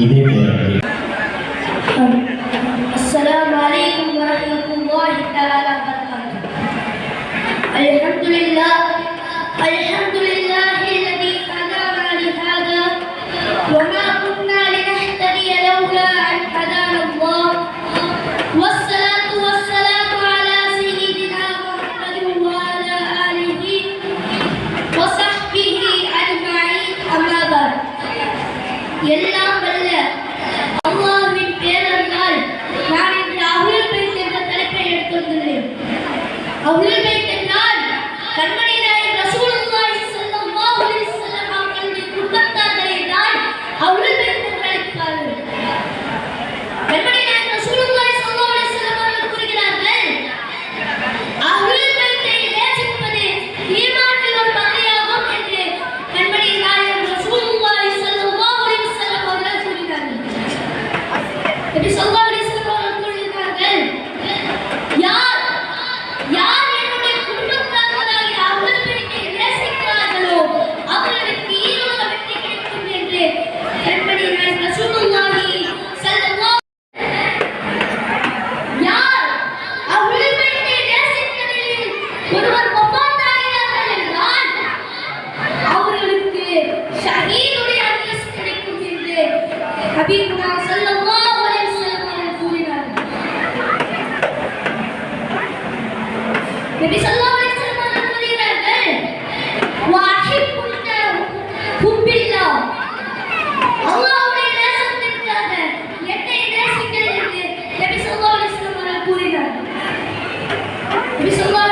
இதே பேரவை. السلام عليكم ورحمة الله تعالى وبركاته. الحمد لله الذي هدانا لهذا وما كنا لنهتدي لولا أن هدانا الله والصلاة والسلام على سيدنا محمد وعلى آله وصحبه أجمعين أما بعد. எல்லாம் வல்ல அல்லாஹ்வின் பேரருளால் நான் இன்று அஹ்லுல் பைத் என்ற தலைப்பை எடுத்துள்ளேன். அஹ்லுல் பைத் என்றால் கண்மணி நாயகம் ரசூலுல்லாஹி ஸல்லல்லாஹு அலைஹி வஸல்லம் அவர்களுடைய குடும்பத்தார்களை தான் அஹ்லுல் பைத் என்று அழைப்பார்கள். கண்மணி நாயகம் ரசூலுல்லாஹி ஸல்லல்லாஹு அலைஹி வஸல்லம் அவர்கள் கூறுகிறார்கள், அஹ்லுல் பைத்தை நேசிப்பது ஈமானில் ஒரு பகுதியாகும் என்று கண்மணி நாயகம் ரசூலுல்லாஹி ஸல்லல்லாஹு அலைஹி வஸல்லம் அவர்கள் கூறினார்கள். நபி ஸல்லல்லாஹு அலைஹி வஸல்லம் அவர்கள் கூறினார்கள், யார் என்னுடைய குடும்பத்தார்களாகிய அஹ்லுல் பைத்தை நேசிக்கிறார்களோ அவர்களுக்கு ஈருலக வெற்றி கிடைக்கும் என்று கண்மணி நாயகம் ரசூலுல்லாஹி ஸல்லல்லாஹு யார் அஹ்லுல் பைத்தை நேசிப்பதில் ஒருவர் வஃபாத்தாகிறார்கள் என்றால் அவர்களுக்கு ஷஹீதுடைய அந்தஸ்து கிடைக்கும் என்று ஹபீபுனா ஸல்லல்லாஹு அலைஹி வஸல்லம் அவர்கள் கூறினார்கள். நபி ஸல்லல்லாஹு அலைஹி வஸல்லம் அவர்கள் கூறுகிறார்கள், வஅஹிப்புன்ன ஹுப்பில்லாஹ், அல்லாஹ்வுடைய நேசத்திற்காக என்னை நேசிங்கள் என்று நபி ஸல்லல்லாஹு அலைஹி வஸல்லம் அவர்கள் கூறினார்கள். நபி ஸல்லல்லாஹு